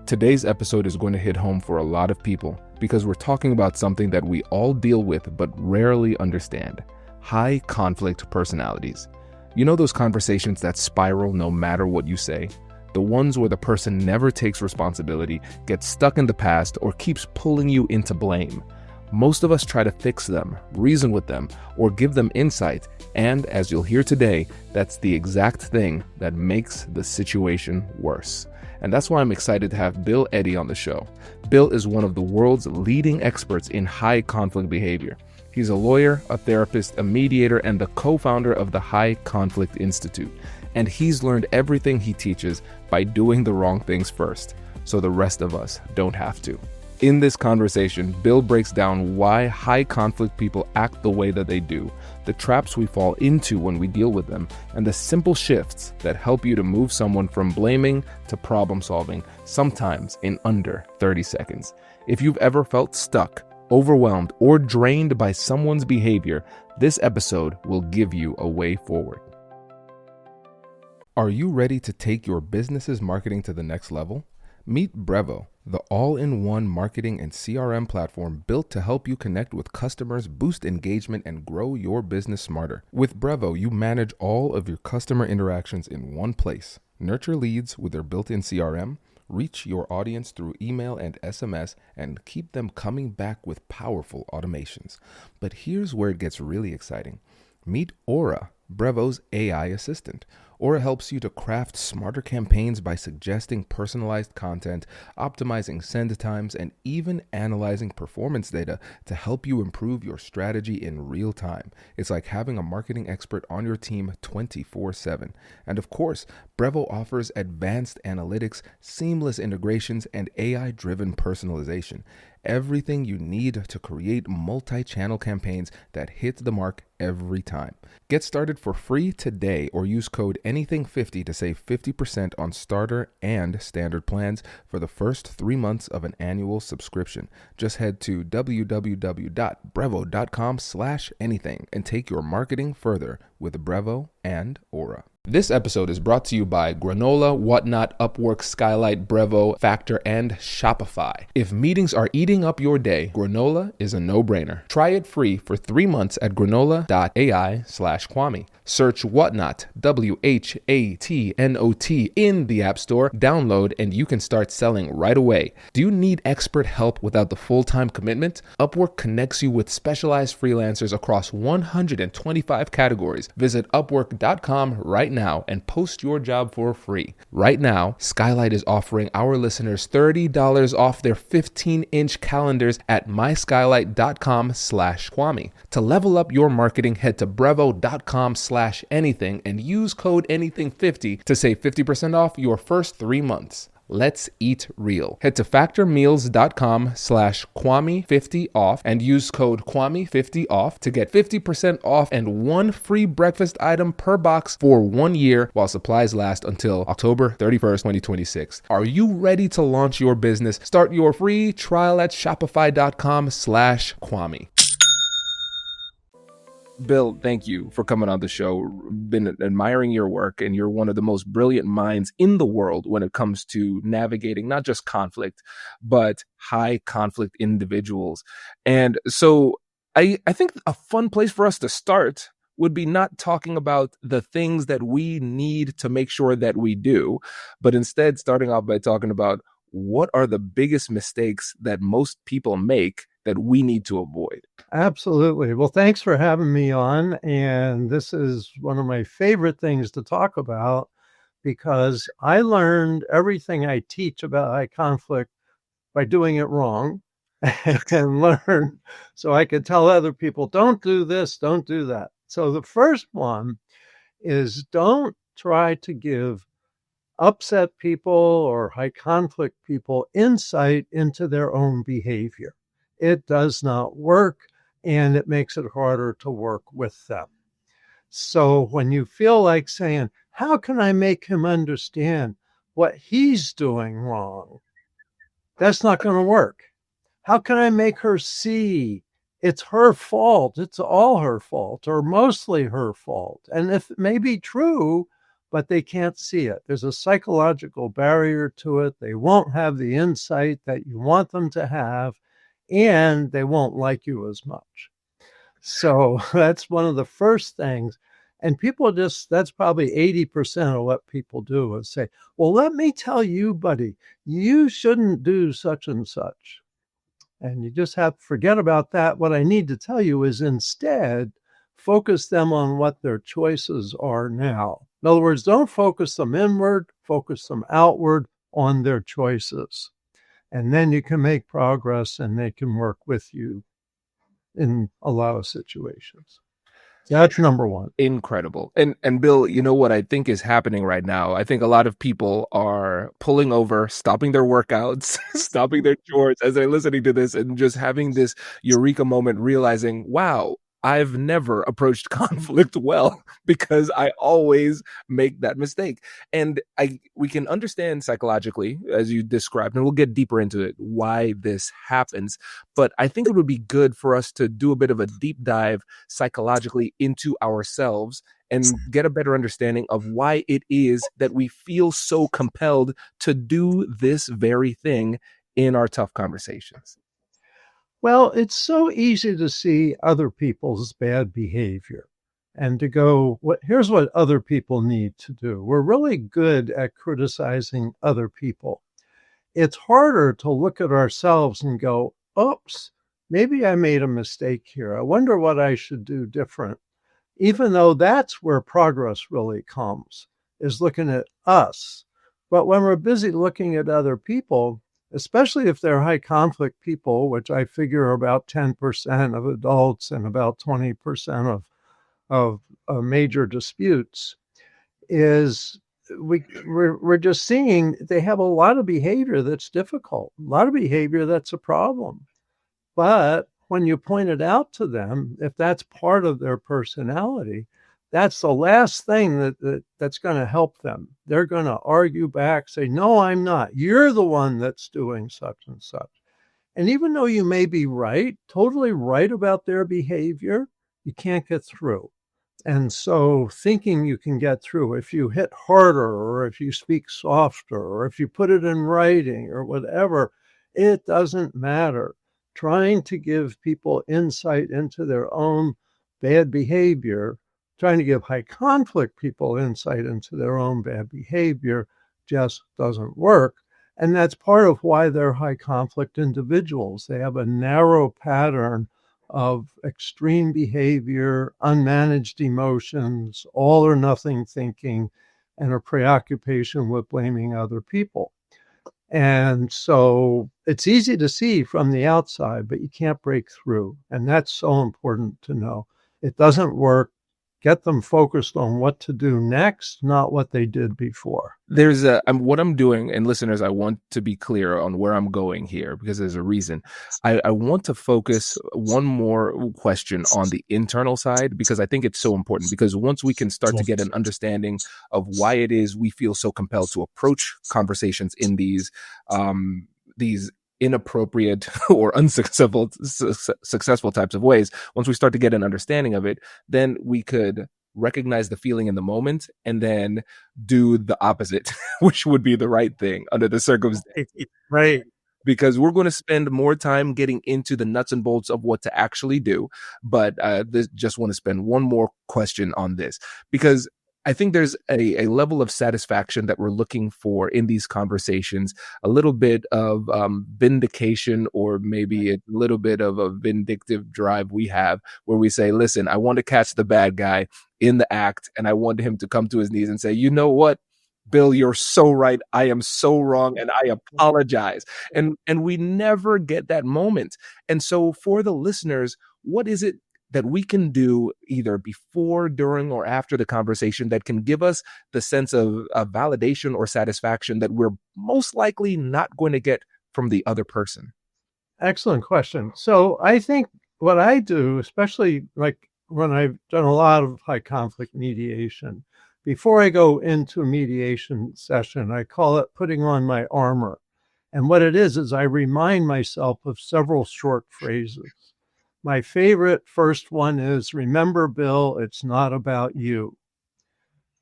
Today's episode is going to hit home for a lot of people because we're talking about something that we all deal with but rarely understand: high conflict personalities. You know those conversations that spiral no matter what you say? The ones where the person never takes responsibility, gets stuck in the past, or keeps pulling you into blame. Most of us try to fix them, reason with them, or give them insight, and as you'll hear today, that's the exact thing that makes the situation worse. And that's why I'm excited to have Bill Eddy on the show. Bill is one of the world's leading experts in high conflict behavior. He's a lawyer, a therapist, a mediator, and the co-founder of the High Conflict Institute. And he's learned everything he teaches by doing the wrong things first, so the rest of us don't have to. In this conversation, Bill breaks down why high conflict people act the way that they do, the traps we fall into when we deal with them, and the simple shifts that help you to move someone from blaming to problem solving, sometimes in under 30 seconds. If you've ever felt stuck, overwhelmed, or drained by someone's behavior, this episode will give you a way forward. Are you ready to take your business's marketing to the next level? Meet Brevo, the all-in-one marketing and CRM platform built to help you connect with customers, boost engagement, and grow your business smarter. With Brevo, you manage all of your customer interactions in one place, nurture leads with their built-in CRM, reach your audience through email and SMS, and keep them coming back with powerful automations. But here's where it gets really exciting. Meet Aura, Brevo's AI assistant. Aura helps you to craft smarter campaigns by suggesting personalized content, optimizing send times, and even analyzing performance data to help you improve your strategy in real time. It's like having a marketing expert on your team 24/7. And of course, Brevo offers advanced analytics, seamless integrations, and AI-driven personalization. Everything you need to create multi-channel campaigns that hit the mark every time. Get started for free today or use code anything50 to save 50% on starter and standard plans for the first 3 months of an annual subscription. Just head to www.brevo.com/anything and take your marketing further with Brevo and Aura. This episode is brought to you by Granola, Whatnot, Upwork, Skylight, Brevo, Factor, and Shopify. If meetings are eating up your day, Granola is a no-brainer. Try it free for 3 months at granola.ai/Kwame. Search Whatnot, WHATNOT, in the App Store, download, and you can start selling right away. Do you need expert help without the full-time commitment? Upwork connects you with specialized freelancers across 125 categories. Visit Upwork.com right now and post your job for free. Right now, Skylight is offering our listeners $30 off their 15-inch calendars at myskylight.com/Kwame. To level up your marketing, head to brevo.com/anything and use code anything50 to save 50% off your first 3 months. Let's eat real. Head to factormeals.com/Kwame50off and use code Kwame50off to get 50% off and 1 free breakfast item per box for 1 year while supplies last until October 31st, 2026. Are you ready to launch your business? Start your free trial at shopify.com/Kwame. Bill, thank you for coming on the show. Been admiring your work, and you're one of the most brilliant minds in the world when it comes to navigating not just conflict, but high conflict individuals. And so I think a fun place for us to start would be not talking about the things that we need to make sure that we do, but instead starting off by talking about what are the biggest mistakes that most people make that we need to avoid. Absolutely. Well, thanks for having me on. And this is one of my favorite things to talk about because I learned everything I teach about high conflict by doing it wrong and learn so I could tell other people, don't do this, don't do that. So the first one is don't try to give upset people or high conflict people insight into their own behavior. It does not work, and it makes it harder to work with them. So when you feel like saying, how can I make him understand what he's doing wrong? That's not going to work. How can I make her see it's her fault? It's all her fault or mostly her fault. And if it may be true, but they can't see it. There's a psychological barrier to it. They won't have the insight that you want them to have, and they won't like you as much. So that's one of the first things. And people just, that's probably 80% of what people do is say, well, let me tell you, buddy, you shouldn't do such and such. And you just have to forget about that. What I need to tell you is instead, focus them on what their choices are now. In other words, don't focus them inward, focus them outward on their choices. And then you can make progress and they can work with you in a lot of situations. That's number one. Incredible. And Bill, you know what I think is happening right now? I think a lot of people are pulling over, stopping their workouts, stopping their chores as they're listening to this and just having this eureka moment, realizing, wow, I've never approached conflict well because I always make that mistake. And we can understand psychologically, as you described, and we'll get deeper into it, why this happens. But I think it would be good for us to do a bit of a deep dive psychologically into ourselves and get a better understanding of why it is that we feel so compelled to do this very thing in our tough conversations. Well, it's so easy to see other people's bad behavior and to go, here's what other people need to do. We're really good at criticizing other people. It's harder to look at ourselves and go, oops, maybe I made a mistake here. I wonder what I should do different. Even though that's where progress really comes, is looking at us. But when we're busy looking at other people, especially if they're high conflict people, which I figure are about 10% of adults and about 20% of major disputes, is we're just seeing they have a lot of behavior that's difficult, a lot of behavior that's a problem. But when you point it out to them, if that's part of their personality, that's the last thing that's going to help them. They're going to argue back, say, no, I'm not. You're the one that's doing such and such. And even though you may be right, totally right about their behavior, you can't get through. And so thinking you can get through if you hit harder or if you speak softer or if you put it in writing or whatever, it doesn't matter. Trying to give people insight into their own bad behavior, trying to give high conflict people insight into their own bad behavior just doesn't work. And that's part of why they're high conflict individuals. They have a narrow pattern of extreme behavior, unmanaged emotions, all or nothing thinking, and a preoccupation with blaming other people. And so it's easy to see from the outside, but you can't break through. And that's so important to know. It doesn't work. Get them focused on what to do next, not what they did before. There's what I'm doing, and listeners, I want to be clear on where I'm going here because there's a reason. I want to focus one more question on the internal side because I think it's so important, because once we can start to get an understanding of why it is we feel so compelled to approach conversations in these inappropriate or successful types of ways, once we start to get an understanding of it, then we could recognize the feeling in the moment and then do the opposite, which would be the right thing under the circumstance. Right. Because we're going to spend more time getting into the nuts and bolts of what to actually do. But just want to spend one more question on this, because I think there's a level of satisfaction that we're looking for in these conversations, a little bit of vindication, or maybe a little bit of a vindictive drive we have where we say, listen, I want to catch the bad guy in the act, and I want him to come to his knees and say, you know what, Bill, you're so right. I am so wrong, and I apologize. And we never get that moment. And so for the listeners, what is it that we can do either before, during, or after the conversation that can give us the sense of validation or satisfaction that we're most likely not going to get from the other person? Excellent question. So I think what I do, especially like when I've done a lot of high conflict mediation, before I go into a mediation session, I call it putting on my armor. And what it is I remind myself of several short phrases. My favorite first one is, remember, Bill, it's not about you.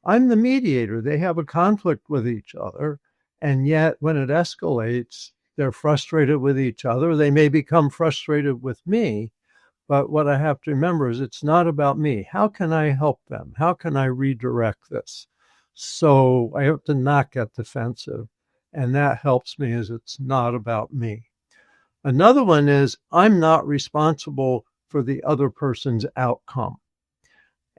I'm the mediator. They have a conflict with each other. And yet, when it escalates, they're frustrated with each other. They may become frustrated with me. But what I have to remember is it's not about me. How can I help them? How can I redirect this? So I have to not get defensive. And that helps me as it's not about me. Another one is I'm not responsible for the other person's outcome.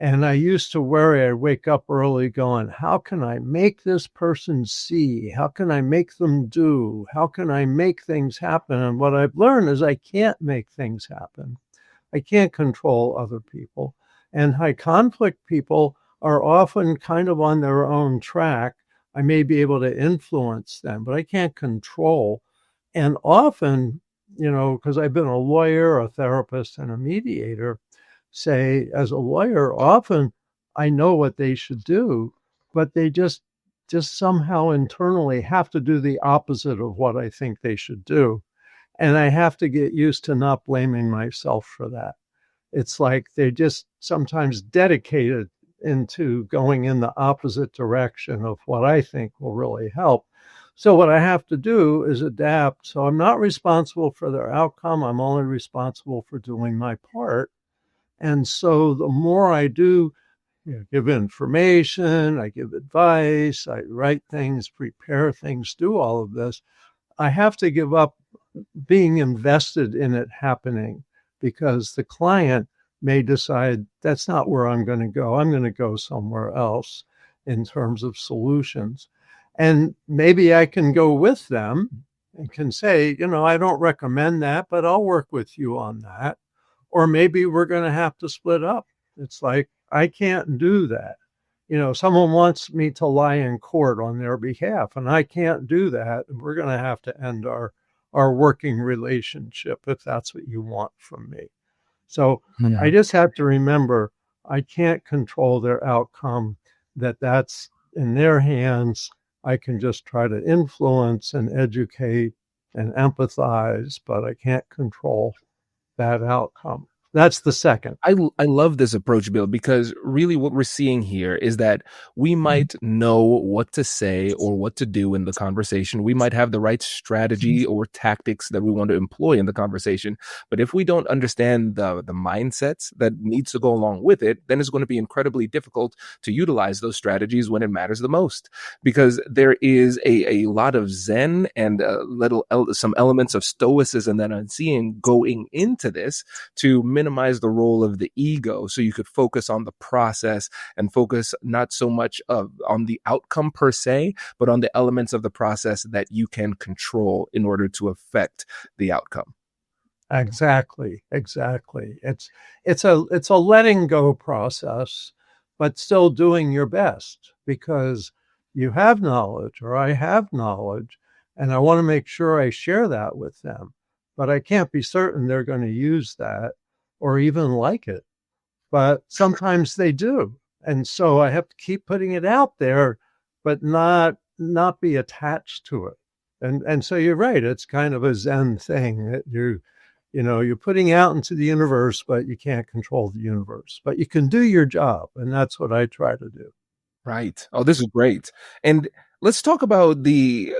And I used to worry, I'd wake up early going, how can I make this person see? How can I make them do? How can I make things happen? And what I've learned is I can't make things happen. I can't control other people. And high conflict people are often kind of on their own track. I may be able to influence them, but I can't control. And often, because I've been a lawyer, a therapist, and a mediator, say as a lawyer, often I know what they should do, but they just somehow internally have to do the opposite of what I think they should do. And I have to get used to not blaming myself for that. It's like they're just sometimes dedicated into going in the opposite direction of what I think will really help. So what I have to do is adapt. So I'm not responsible for their outcome. I'm only responsible for doing my part. And so the more I do, give information, I give advice, I write things, prepare things, do all of this, I have to give up being invested in it happening because the client may decide that's not where I'm going to go. I'm going to go somewhere else in terms of solutions. And maybe I can go with them and can say, I don't recommend that, but I'll work with you on that. Or maybe we're going to have to split up. It's like, I can't do that. Someone wants me to lie in court on their behalf, and I can't do that. We're going to have to end our working relationship if that's what you want from me. So I just have to remember I can't control their outcome, that's in their hands. I can just try to influence and educate and empathize, but I can't control that outcome. That's the second. I love this approach, Bill, because really what we're seeing here is that we might know what to say or what to do in the conversation. We might have the right strategy or tactics that we want to employ in the conversation. But if we don't understand the mindsets that needs to go along with it, then it's going to be incredibly difficult to utilize those strategies when it matters the most. Because there is a lot of Zen and some elements of stoicism that I'm seeing going into this to minimize the role of the ego, so you could focus on the process and focus not so much on the outcome per se, but on the elements of the process that you can control in order to affect the outcome. Exactly. It's a letting go process, but still doing your best because you have knowledge or I have knowledge, and I want to make sure I share that with them. But I can't be certain they're going to use that or even like it. But sometimes they do. And so I have to keep putting it out there, but not be attached to it. And so you're right. It's kind of a Zen thing that you're putting out into the universe, but you can't control the universe. But you can do your job. And that's what I try to do. Right. Oh, this is great. And let's talk about the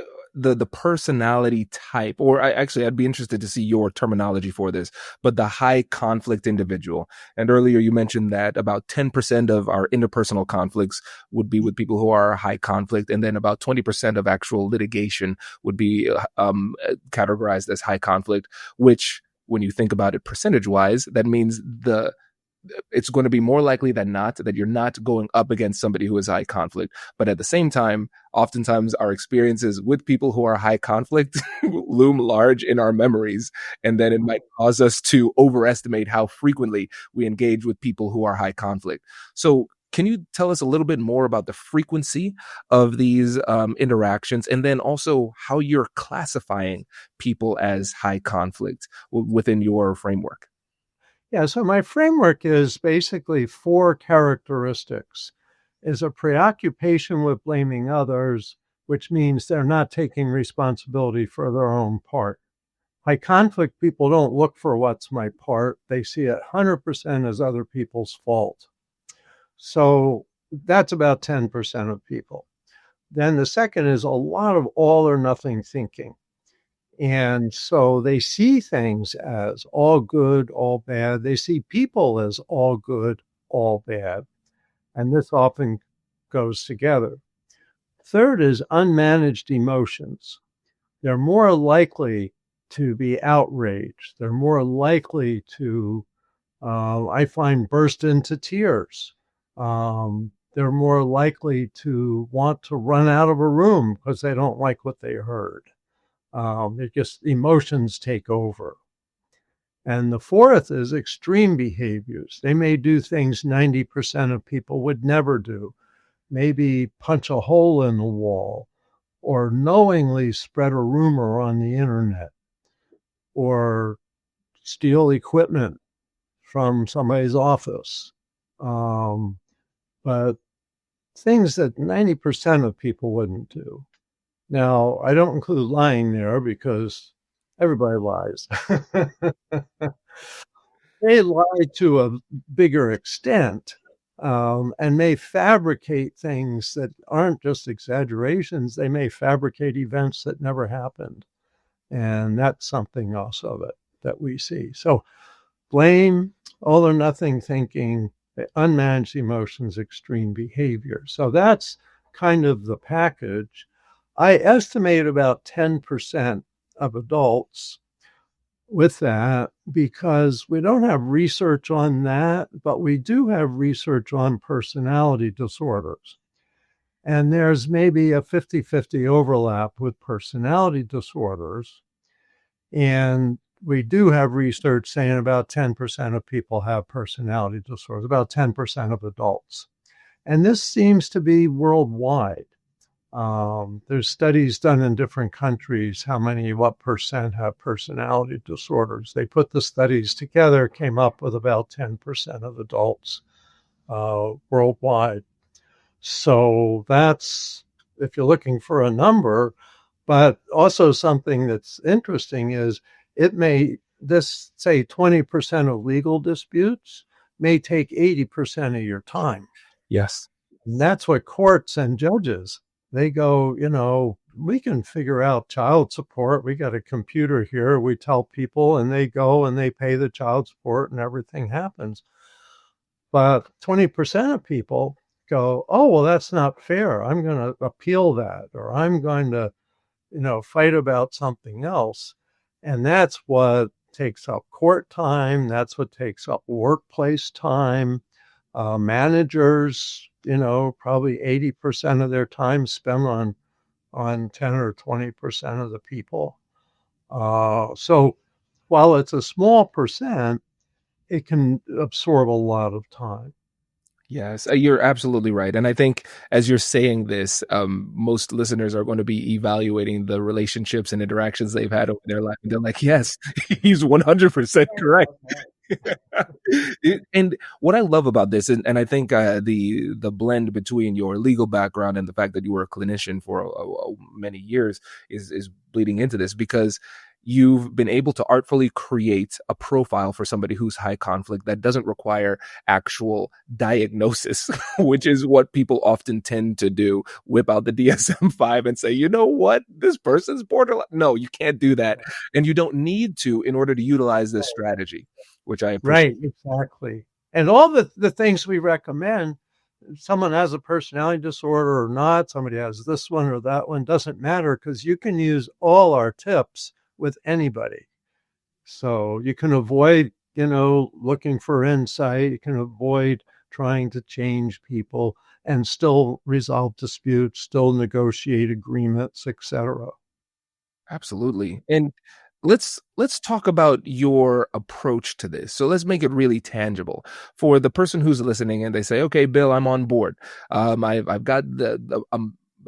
personality type, or I'd be interested to see your terminology for this, but the high conflict individual. And earlier you mentioned that about 10% of our interpersonal conflicts would be with people who are high conflict. And then about 20% of actual litigation would be categorized as high conflict, which when you think about it percentage wise, that means it's going to be more likely than not that you're not going up against somebody who is high conflict. But at the same time, oftentimes our experiences with people who are high conflict loom large in our memories. And then it might cause us to overestimate how frequently we engage with people who are high conflict. So can you tell us a little bit more about the frequency of these interactions, and then also how you're classifying people as high conflict within your framework? Yeah, so my framework is basically 4 characteristics. Is a preoccupation with blaming others, which means they're not taking responsibility for their own part. High conflict people don't look for what's my part. They see it 100% as other people's fault. So That's about 10% of people. Then the second is a lot of all or nothing thinking. And so they see things as all good, all bad. They see people as all good, all bad. And this often goes together. Third is unmanaged emotions. They're more likely to be outraged. They're more likely to, I find, burst into tears. They're more likely to want to run out of a room because they don't like what they heard. It just emotions take over. And the fourth is extreme behaviors. They may do things 90% of people would never do. Maybe punch a hole in the wall, or knowingly spread a rumor on the internet, or steal equipment from somebody's office. But things that 90% of people wouldn't do. Now, I don't include lying there because everybody lies. They lie to a bigger extent, and may fabricate things that aren't just exaggerations. They may fabricate events that never happened. And that's something also that we see. So blame, all or nothing thinking, unmanaged emotions, extreme behavior. So that's kind of the package. I estimate about 10% of adults with that because we don't have research on that, but we do have research on personality disorders. And there's maybe a 50-50 overlap with personality disorders. And we do have research saying about 10% of people have personality disorders, about 10% of adults. And this seems to be worldwide. There's studies done in different countries, what percent have personality disorders. They put the studies together, came up with about 10% of adults worldwide. So that's, if you're looking for a number, but also something that's interesting is this say 20% of legal disputes may take 80% of your time. Yes. And that's what courts and judges, they go, we can figure out child support. We got a computer here. We tell people and they go and they pay the child support and everything happens. But 20% of people go, oh, well, that's not fair. I'm going to appeal that, or I'm going to, fight about something else. And that's what takes up court time. That's what takes up workplace time. Managers, probably 80% of their time spent on 10 or 20% of the people. So while it's a small percent, it can absorb a lot of time. Yes, you're absolutely right. And I think as you're saying this, most listeners are going to be evaluating the relationships and interactions they've had over their life. And they're like, yes, he's 100% correct. And what I love about this, and I think the blend between your legal background and the fact that you were a clinician for many years is bleeding into this, because you've been able to artfully create a profile for somebody who's high conflict that doesn't require actual diagnosis, which is what people often tend to do. Whip out the DSM-5 and say, you know what, this person's borderline. No, you can't do that. And you don't need to in order to utilize this strategy, which I appreciate. Right, exactly. And all the things we recommend, someone has a personality disorder or not, somebody has this one or that one, doesn't matter, because you can use all our tips with anybody. So you can avoid, looking for insight. You can avoid trying to change people and still resolve disputes, still negotiate agreements, etc. Absolutely. And let's talk about your approach to this. So let's make it really tangible for the person who's listening and they say, okay, Bill, I'm on board. I've got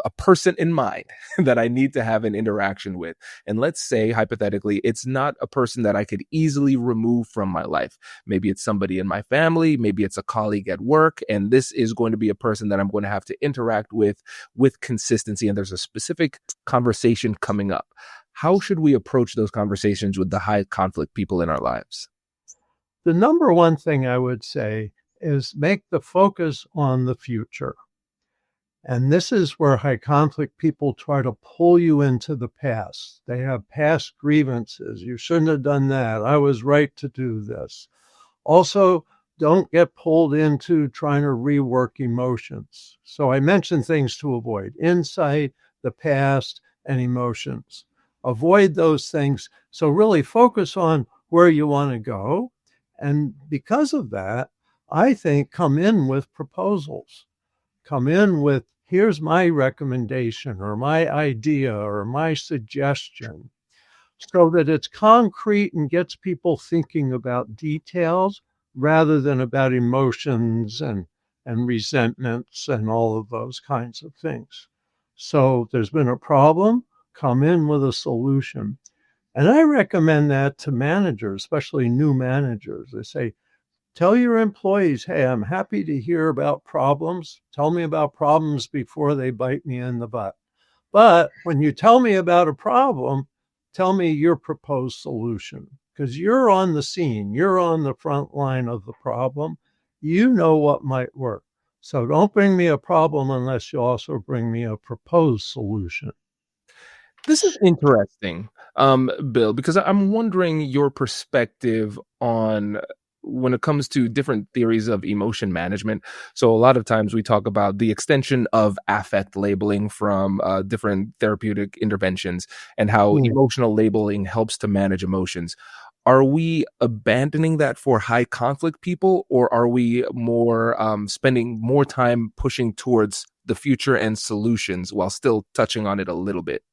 a person in mind that I need to have an interaction with. And let's say, hypothetically, it's not a person that I could easily remove from my life. Maybe it's somebody in my family, maybe it's a colleague at work, and this is going to be a person that I'm going to have to interact with consistency, and there's a specific conversation coming up. How should we approach those conversations with the high conflict people in our lives? The number one thing I would say is make the focus on the future. And this is where high conflict people try to pull you into the past. They have past grievances. You shouldn't have done that. I was right to do this. Also, don't get pulled into trying to rework emotions. So I mentioned things to avoid: insight, the past, and emotions. Avoid those things. So really focus on where you want to go. And because of that, I think come in with proposals. Come in with, here's my recommendation or my idea or my suggestion, so that it's concrete and gets people thinking about details rather than about emotions and resentments and all of those kinds of things. So there's been a problem, come in with a solution. And I recommend that to managers, especially new managers. They say, tell your employees, hey, I'm happy to hear about problems. Tell me about problems before they bite me in the butt. But when you tell me about a problem, tell me your proposed solution, because you're on the scene. You're on the front line of the problem. You know what might work. So don't bring me a problem unless you also bring me a proposed solution. This is interesting, Bill, because I'm wondering your perspective on when it comes to different theories of emotion management. So a lot of times we talk about the extension of affect labeling from different therapeutic interventions and how emotional labeling helps to manage emotions. Are we abandoning that for high conflict people, or are we more spending more time pushing towards the future and solutions while still touching on it a little bit?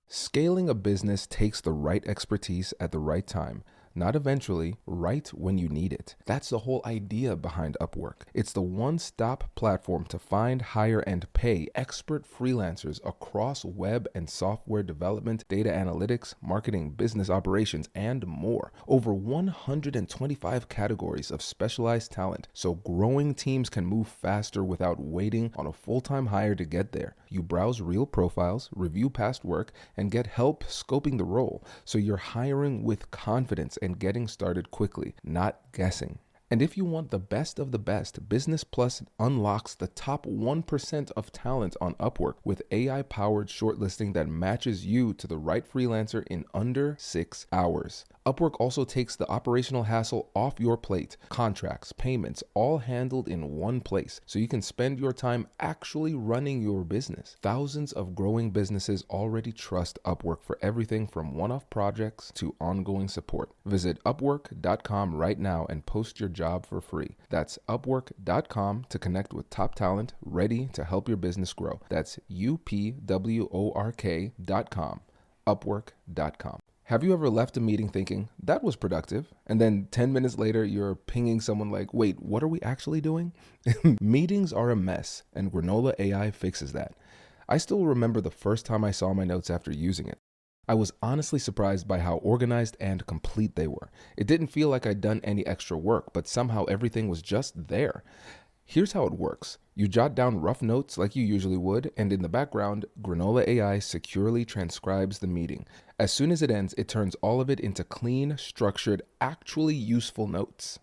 Scaling a business takes the right expertise at the right time, not eventually, right when you need it. That's the whole idea behind Upwork. It's the one-stop platform to find, hire, and pay expert freelancers across web and software development, data analytics, marketing, business operations, and more. Over 125 categories of specialized talent, so growing teams can move faster without waiting on a full-time hire to get there. You browse real profiles, review past work, and get help scoping the role, so you're hiring with confidence and getting started quickly, not guessing. And if you want the best of the best, Business Plus unlocks the top 1% of talent on Upwork with AI-powered shortlisting that matches you to the right freelancer in under 6 hours. Upwork also takes the operational hassle off your plate. Contracts, payments, all handled in one place, so you can spend your time actually running your business. Thousands of growing businesses already trust Upwork for everything from one-off projects to ongoing support. Visit Upwork.com right now and post your job for free. That's Upwork.com to connect with top talent ready to help your business grow. That's UPWORK.com. Upwork.com. Have you ever left a meeting thinking, that was productive, and then 10 minutes later you're pinging someone like, wait, what are we actually doing? Meetings are a mess, and Granola AI fixes that. I still remember the first time I saw my notes after using it. I was honestly surprised by how organized and complete they were. It didn't feel like I'd done any extra work, but somehow everything was just there. Here's how it works. You jot down rough notes like you usually would, and in the background, Granola AI securely transcribes the meeting. As soon as it ends, it turns all of it into clean, structured, actually useful notes.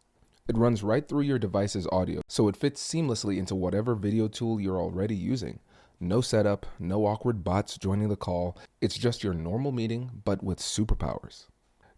It runs right through your device's audio, so it fits seamlessly into whatever video tool you're already using. No setup, no awkward bots joining the call. It's just your normal meeting, but with superpowers.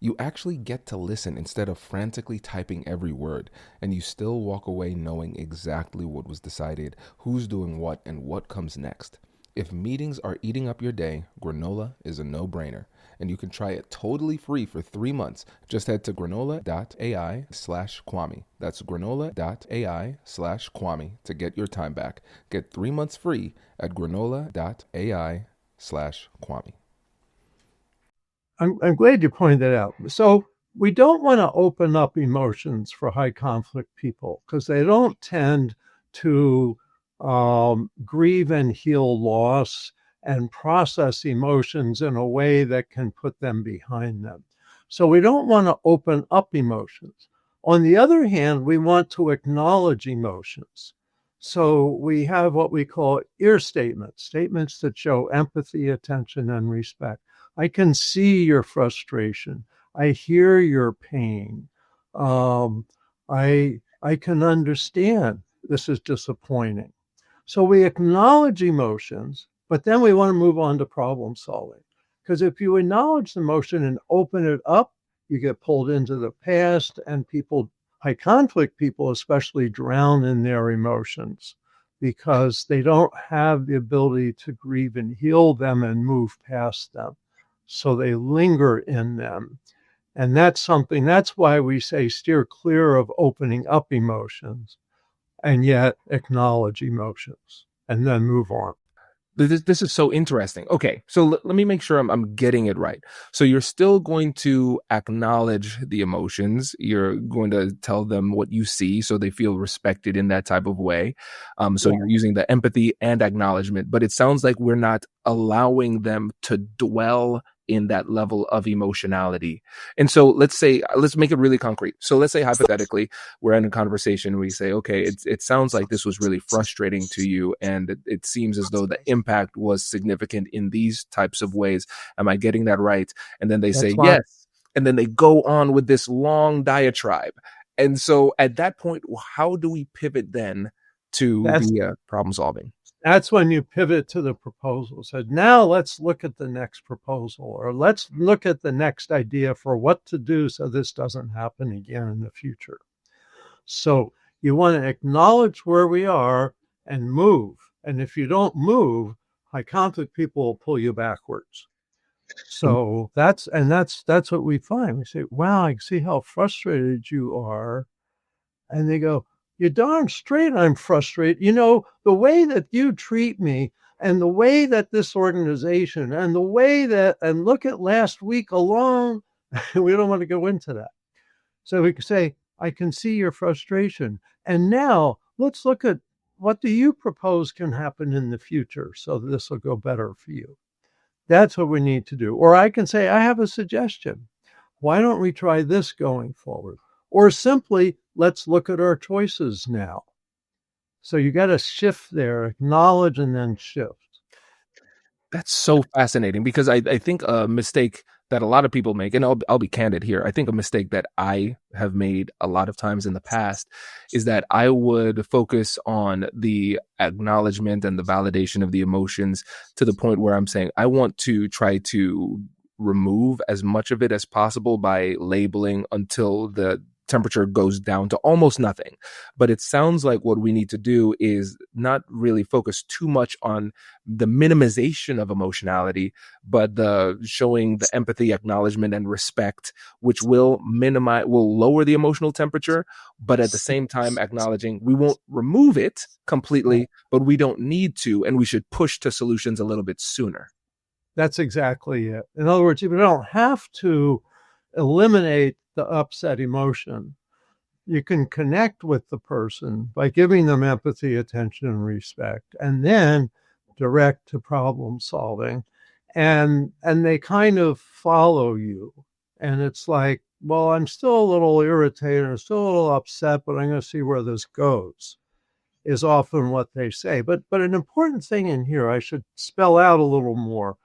You actually get to listen instead of frantically typing every word, and you still walk away knowing exactly what was decided, who's doing what, and what comes next. If meetings are eating up your day, Granola is a no-brainer, and you can try it totally free for 3 months. Just head to granola.ai/Kwame. That's granola.ai/Kwame to get your time back. Get 3 months free at granola.ai/Kwame. I'm glad you pointed that out. So we don't want to open up emotions for high conflict people because they don't tend to grieve and heal loss and process emotions in a way that can put them behind them. So we don't want to open up emotions. On the other hand, we want to acknowledge emotions. So we have what we call ear statements, statements that show empathy, attention, and respect. I can see your frustration. I hear your pain. I I can understand this is disappointing. So we acknowledge emotions, but then we want to move on to problem solving. Because if you acknowledge the emotion and open it up, you get pulled into the past, and high conflict people especially, drown in their emotions because they don't have the ability to grieve and heal them and move past them. So they linger in them. And that's why we say steer clear of opening up emotions and yet acknowledge emotions and then move on. This is so interesting. Okay, so let me make sure I'm getting it right. So you're still going to acknowledge the emotions. You're going to tell them what you see so they feel respected in that type of way. So Yeah, you're using the empathy and acknowledgement, but it sounds like we're not allowing them to dwell in that level of emotionality. And so let's make it really concrete. So let's say hypothetically, we're in a conversation. We say, okay, it sounds like this was really frustrating to you. And it seems as though the impact was significant in these types of ways. Am I getting that right? And then they that's say, fine. yes. And then they go on with this long diatribe. And so at that point, how do we pivot then to That's the problem solving? that's when you pivot to the proposal. So now let's look at the next proposal, or let's look at the next idea for what to do so this doesn't happen again in the future. So you want to acknowledge where we are and move. And if you don't move, high conflict people will pull you backwards. So that's what we find. We say, wow, I can see how frustrated you are. And they go, you're darn straight I'm frustrated. The way that you treat me and the way that this organization and the way that, and look at last week alone, we don't want to go into that. So we can say, I can see your frustration. And now let's look at what do you propose can happen in the future so this will go better for you. That's what we need to do. Or I can say, I have a suggestion. Why don't we try this going forward? Or simply, let's look at our choices now. So you got to shift there, acknowledge and then shift. That's so fascinating because I think a mistake that a lot of people make, and I'll be candid here. I think a mistake that I have made a lot of times in the past is that I would focus on the acknowledgement and the validation of the emotions to the point where I'm saying I want to try to remove as much of it as possible by labeling until the temperature goes down to almost nothing. But it sounds like what we need to do is not really focus too much on the minimization of emotionality, but the showing the empathy, acknowledgement, and respect, which will lower the emotional temperature, but at the same time acknowledging we won't remove it completely, but we don't need to, and we should push to solutions a little bit sooner. That's exactly it. In other words, you don't have to eliminate the upset emotion. You can connect with the person by giving them empathy, attention, and respect, and then direct to problem solving. And they kind of follow you. And it's like, well, I'm still a little irritated, I'm still a little upset, but I'm going to see where this goes, is often what they say. But an important thing in here I should spell out a little more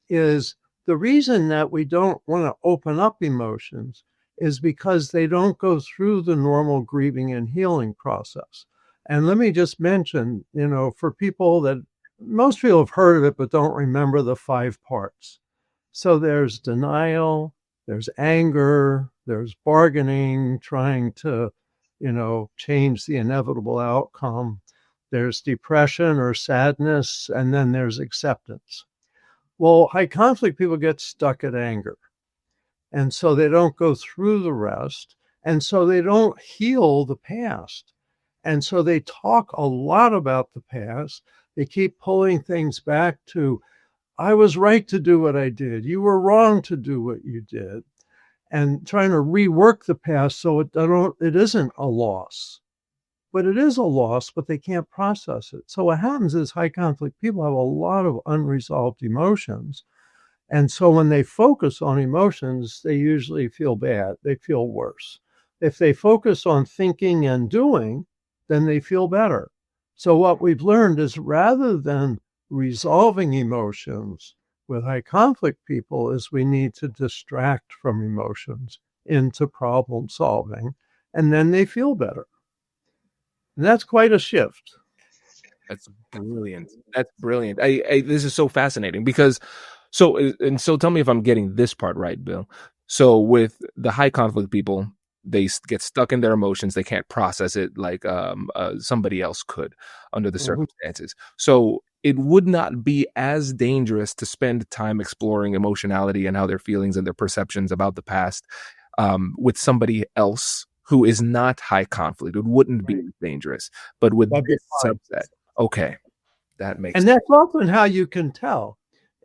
is the reason that we don't want to open up emotions is because they don't go through the normal grieving and healing process. And let me just mention, for people that most people have heard of it but don't remember the 5 parts. So there's denial, there's anger, there's bargaining, trying to, change the inevitable outcome. There's depression or sadness, and then there's acceptance. Well, high conflict people get stuck at anger. And so they don't go through the rest. And so they don't heal the past. And so they talk a lot about the past. They keep pulling things back to, I was right to do what I did. You were wrong to do what you did. And trying to rework the past so it isn't a loss. But it is a loss, but they can't process it. So what happens is high conflict people have a lot of unresolved emotions. And so when they focus on emotions, they usually feel bad. They feel worse. If they focus on thinking and doing, then they feel better. So what we've learned is rather than resolving emotions with high conflict people is we need to distract from emotions into problem solving, and then they feel better. And that's quite a shift. That's brilliant. That's brilliant. This is so fascinating because so tell me if I'm getting this part right, Bill. So with the high conflict people, they get stuck in their emotions. They can't process it like somebody else could under the Mhm. circumstances. So it would not be as dangerous to spend time exploring emotionality and how their feelings and their perceptions about the past with somebody else who is not high conflict. It wouldn't be Right. as dangerous. But with That'd be this fine. subset, okay, that makes And that's often how you can tell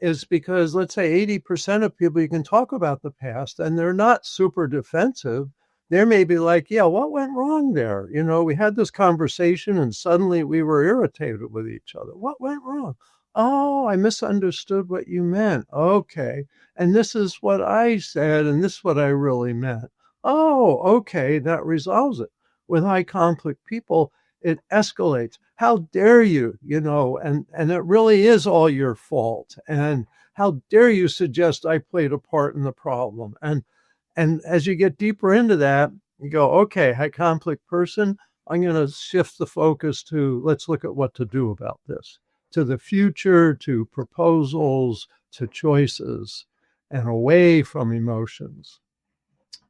is because let's say 80% of people you can talk about the past and they're not super defensive. They may be like, yeah, what went wrong there? You know, we had this conversation and suddenly we were irritated with each other. What went wrong? Oh, I misunderstood what you meant. Okay. And this is what I said, and this is what I really meant. Oh, okay. That resolves it. With high conflict people, it escalates. How dare you, you know, and it really is all your fault. And how dare you suggest I played a part in the problem? And as you get deeper into that, you go, okay, high conflict person, I'm going to shift the focus to let's look at what to do about this, to the future, to proposals, to choices, and away from emotions.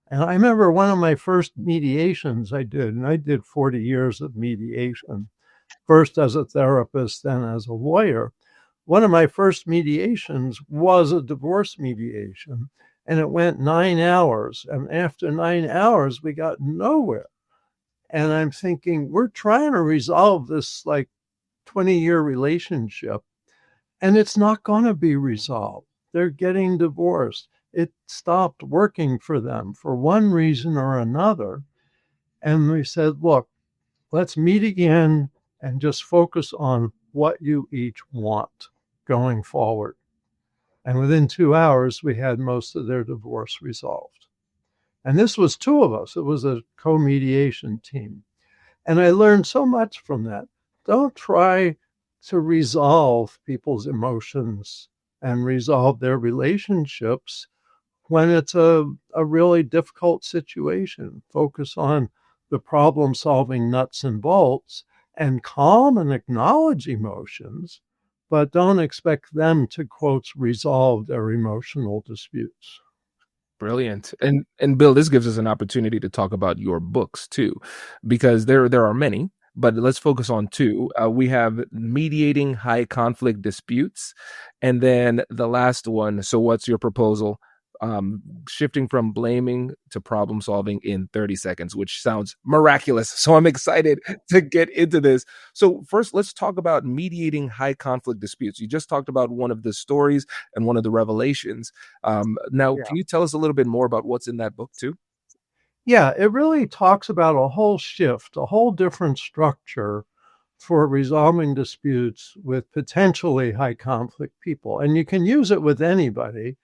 And I remember one of my first mediations I did, and I did 40 years of mediation, first as a therapist, then as a lawyer. One of my first mediations was a divorce mediation, and it went 9 hours. And after 9 hours, we got nowhere. And I'm thinking, we're trying to resolve this like 20-year relationship, and it's not going to be resolved. They're getting divorced. It stopped working for them for one reason or another. And we said, look, let's meet again and just focus on what you each want going forward. And within 2 hours, we had most of their divorce resolved. And this was two of us, it was a co mediation team. And I learned so much from that. Don't try to resolve people's emotions and resolve their relationships when it's a really difficult situation. Focus on the problem solving nuts and bolts and calm and acknowledge emotions, but don't expect them to, quote, resolve their emotional disputes. brilliant. And Bill, this gives us an opportunity to talk about your books too, because there are many, but let's focus on two. We have mediating high conflict disputes, and then the last one. So, what's your proposal? Shifting from blaming to problem solving in 30 seconds, which sounds miraculous. So I'm excited to get into this. So first, let's talk about mediating high conflict disputes. You just talked about one of the stories and one of the revelations. Now, Yeah. can you tell us a little bit more about what's in that book too? Yeah, it really talks about a whole shift, a whole different structure for resolving disputes with potentially high conflict people. And you can use it with anybody,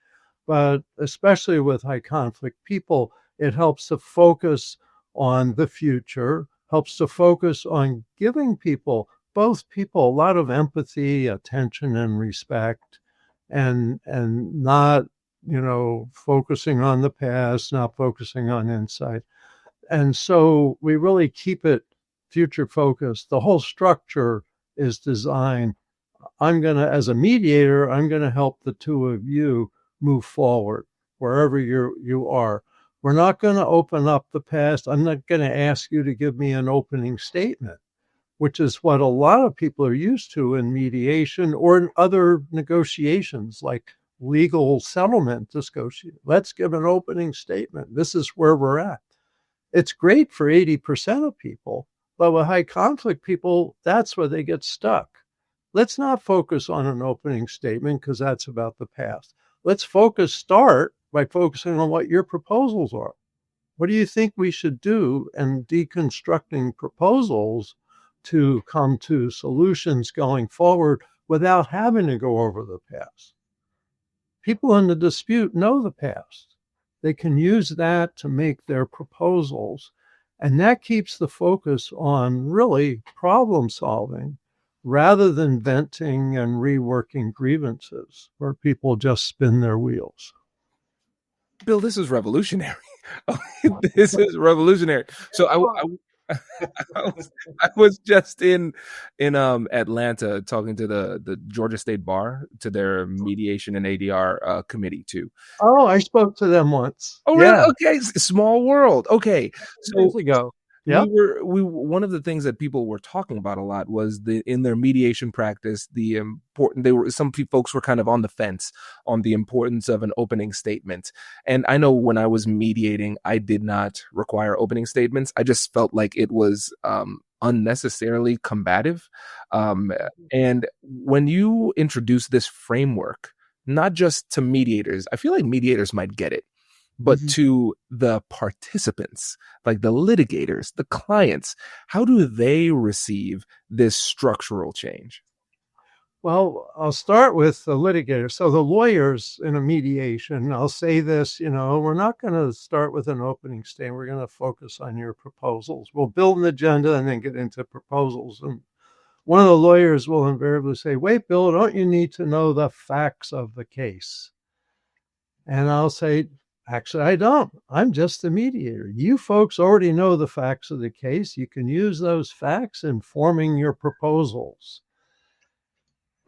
but especially with high conflict people, it helps to focus on the future, helps to focus on giving people, both people, a lot of empathy, attention, and respect, and not, you know, focusing on the past, not focusing on insight. And so we really keep it future focused. The whole structure is designed. I'm going to, as a mediator, I'm going to help the two of you move forward wherever you are. We're not going to open up the past. I'm not going to ask you to give me an opening statement, which is what a lot of people are used to in mediation or in other negotiations like legal settlement discussion. Let's give an opening statement. This is where we're at. It's great for 80% of people, but with high conflict people, that's where they get stuck. Let's not focus on an opening statement because that's about the past. Let's start by focusing on what your proposals are. What do you think we should do and deconstructing proposals to come to solutions going forward without having to go over the past? People in the dispute know the past. They can use that to make their proposals. And that keeps the focus on really problem solving rather than venting and reworking grievances where people just spin their wheels. Bill, this is revolutionary. This is revolutionary. So I was just in Atlanta talking to the Georgia State Bar to their mediation and ADR committee too. Oh, I spoke to them once. Oh, really? Yeah, Okay, small world. Okay, years so ago. we Yep. were we one of the things that people were talking about a lot was the in their mediation practice the important they were folks were kind of on the fence on the importance of an opening statement. And I know when I was mediating I did not require opening statements. I just felt like it was unnecessarily combative. And when you introduce this framework not just to mediators, I feel like mediators might get it, but Mhm. to the participants, like the litigators, the clients, how do they receive this structural change? Well, I'll start with the litigator. So the lawyers in a mediation, I'll say this, we're not going to start with an opening statement. We're going to focus on your proposals. We'll build an agenda and then get into proposals. And one of the lawyers will invariably say, wait, Bill, don't you need to know the facts of the case? And I'll say, actually, I don't. I'm just the mediator. You folks already know the facts of the case. You can use those facts in forming your proposals.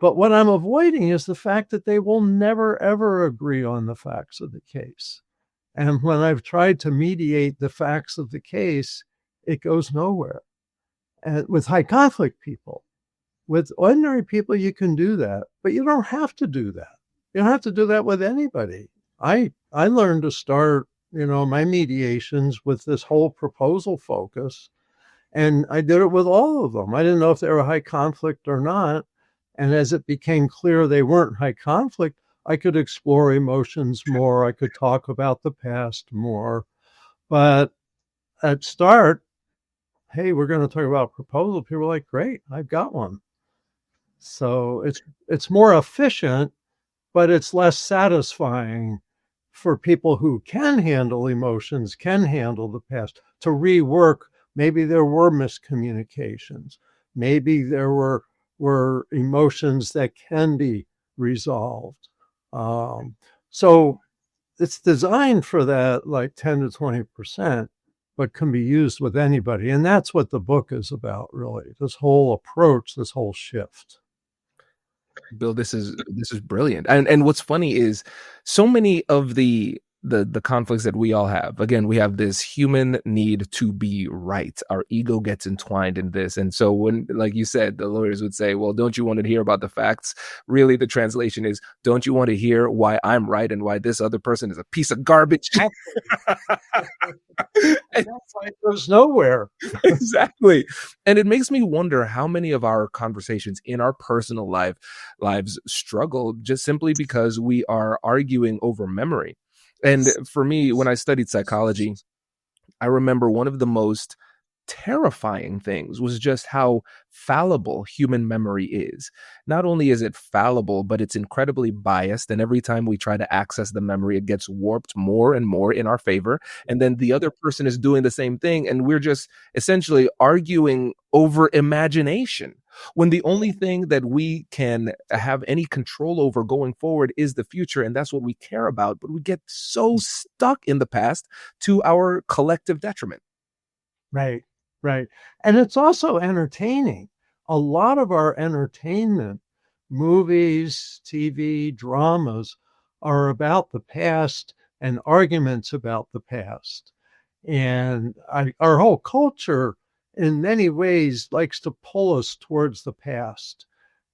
But what I'm avoiding is the fact that they will never, ever agree on the facts of the case. And when I've tried to mediate the facts of the case, it goes nowhere. And with high conflict people, with ordinary people, you can do that, but you don't have to do that. You don't have to do that with anybody. I learned to start, my mediations with this whole proposal focus, and I did it with all of them. I didn't know if they were high conflict or not. And as it became clear they weren't high conflict, I could explore emotions more. I could talk about the past more. But at start, hey, we're going to talk about proposal. People are like, great, I've got one. So it's more efficient, but it's less satisfying for people who can handle emotions, can handle the past, to rework. Maybe there were miscommunications. Maybe there were emotions that can be resolved. So it's designed for that, like 10 to 20%, but can be used with anybody. And that's what the book is about, really. This whole approach, this whole shift. Bill, this is brilliant. And what's funny is so many of the conflicts that we all have. Again, we have this human need to be right. Our ego gets entwined in this. And so when, like you said, the lawyers would say, well, don't you want to hear about the facts? Really, the translation is, don't you want to hear why I'm right and why this other person is a piece of garbage? And that's why it goes nowhere. Exactly. And it makes me wonder how many of our conversations in our personal lives struggle just simply because we are arguing over memory. And for me, when I studied psychology, I remember one of the most terrifying things was just how fallible human memory is. Not only is it fallible, but it's incredibly biased. And every time we try to access the memory, it gets warped more and more in our favor. And then the other person is doing the same thing. And we're just essentially arguing over imagination. When the only thing that we can have any control over going forward is the future, and that's what we care about. But we get so stuck in the past to our collective detriment. Right, right. And it's also entertaining. A lot of our entertainment, movies, TV, dramas, are about the past and arguments about the past. And our whole culture, in many ways, likes to pull us towards the past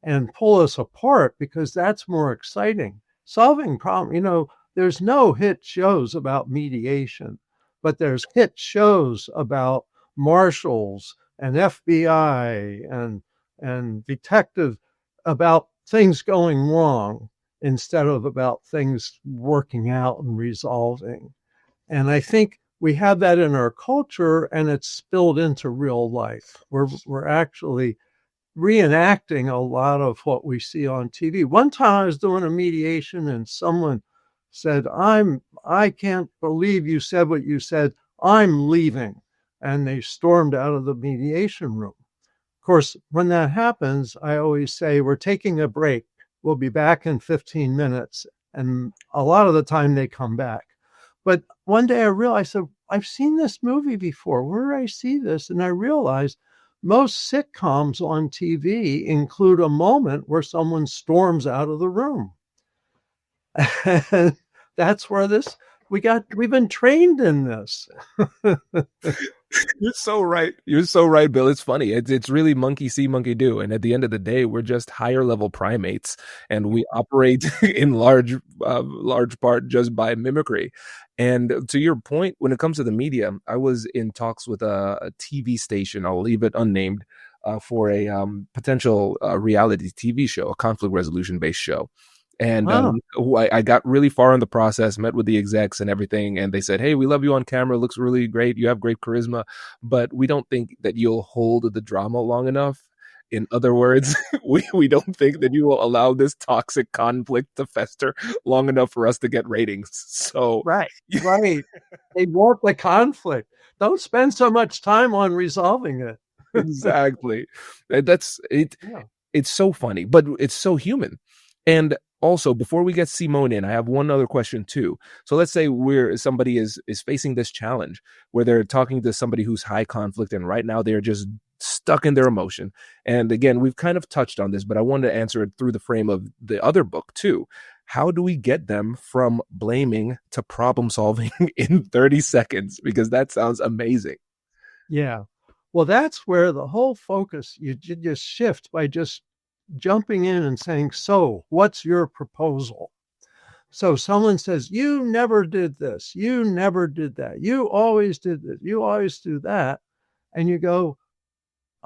and pull us apart because that's more exciting. Solving problems, there's no hit shows about mediation, but there's hit shows about marshals and FBI and detectives, about things going wrong instead of about things working out and resolving. And I think we have that in our culture, and it's spilled into real life. We're actually reenacting a lot of what we see on TV. One time I was doing a mediation and someone said, I can't believe you said what you said. I'm leaving. And they stormed out of the mediation room. Of course, when that happens, I always say, we're taking a break. We'll be back in 15 minutes. And a lot of the time they come back. But one day I realized, so I've seen this movie before. Where did I see this? And I realized most sitcoms on TV include a moment where someone storms out of the room. And that's where we've been trained in this. You're so right. You're so right, Bill. It's funny. It's really monkey see, monkey do. And at the end of the day, we're just higher level primates, and we operate in large part just by mimicry. And to your point, when it comes to the media, I was in talks with a TV station. I'll leave it unnamed. For a potential reality TV show, a conflict resolution based show. And Huh. I got really far in the process, met with the execs and everything, and they said, "Hey, we love you on camera. Looks really great. You have great charisma, but we don't think that you'll hold the drama long enough. In other words, we don't think that you will allow this toxic conflict to fester long enough for us to get ratings." So, Right. Right. They want the conflict. Don't spend so much time on resolving it. exactly, that's it. Yeah. It's so funny, but it's so human. And also, before we get Simone in, I have one other question too. So let's say somebody is facing this challenge where they're talking to somebody who's high conflict, and right now they're just stuck in their emotion. And again, we've kind of touched on this, but I wanted to answer it through the frame of the other book too. How do we get them from blaming to problem solving in 30 seconds? Because that sounds amazing. Yeah. Well, that's where the whole focus, you just shift by just jumping in and saying, so what's your proposal? So someone says, you never did this. You never did that. You always did this. You always do that. And you go,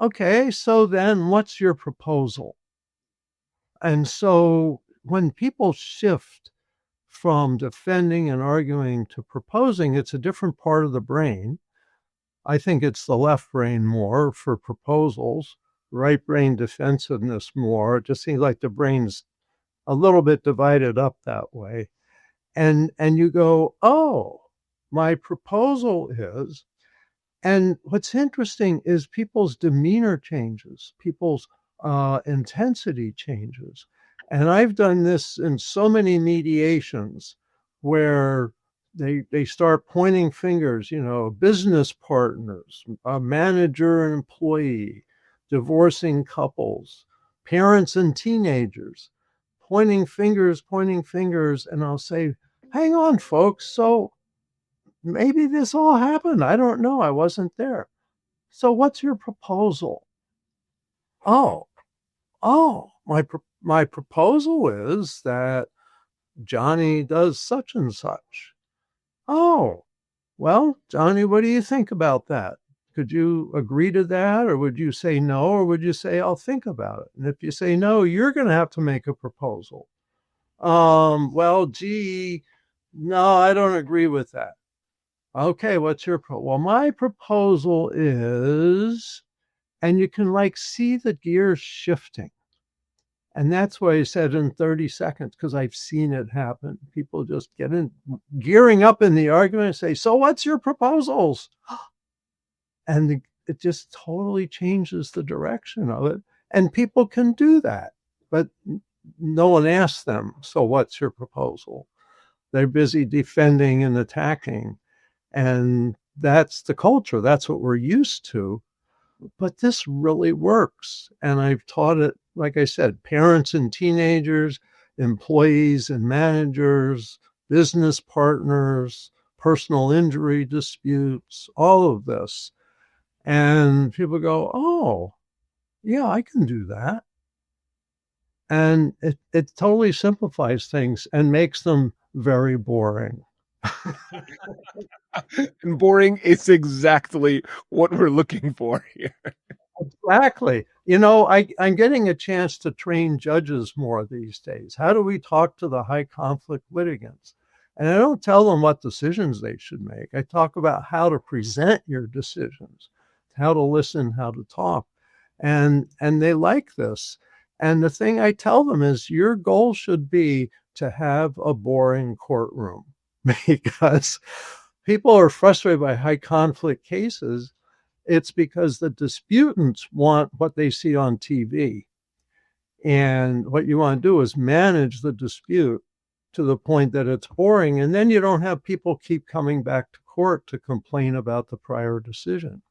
okay, so then what's your proposal? And so when people shift from defending and arguing to proposing, it's a different part of the brain. I think it's the left brain more for proposals, right brain defensiveness more. It just seems like the brain's a little bit divided up that way. And you go, oh, my proposal is, and what's interesting is people's demeanor changes, people's intensity changes. And I've done this in so many mediations where they start pointing fingers, business partners, a manager and employee, divorcing couples, parents and teenagers, pointing fingers. And I'll say, hang on, folks. So maybe this all happened. I don't know. I wasn't there. So what's your proposal? Oh, my proposal is that Johnny does such and such. Oh, well, Johnny, what do you think about that? Could you agree to that? Or would you say no? Or would you say, I'll think about it? And if you say no, you're going to have to make a proposal. Well, gee, no, I don't agree with that. Okay, what's your well, my proposal is, and you can like see the gears shifting. And that's why I said in 30 seconds, because I've seen it happen. People just get in gearing up in the argument and say, so what's your proposals? And it just totally changes the direction of it. And people can do that, but no one asks them, so what's your proposal? They're busy defending and attacking. And that's the culture. That's what we're used to. But this really works. And I've taught it, like I said, parents and teenagers, employees and managers, business partners, personal injury disputes, all of this. And people go, oh, yeah, I can do that. And it totally simplifies things and makes them very boring. And boring is exactly what we're looking for here. Exactly. I'm getting a chance to train judges more these days. How do we talk to the high conflict litigants? And I don't tell them what decisions they should make. I talk about how to present your decisions, how to listen, how to talk. And they like this. And the thing I tell them is your goal should be to have a boring courtroom because people are frustrated by high conflict cases. It's because the disputants want what they see on TV. And what you want to do is manage the dispute to the point that it's boring. And then you don't have people keep coming back to court to complain about the prior decision.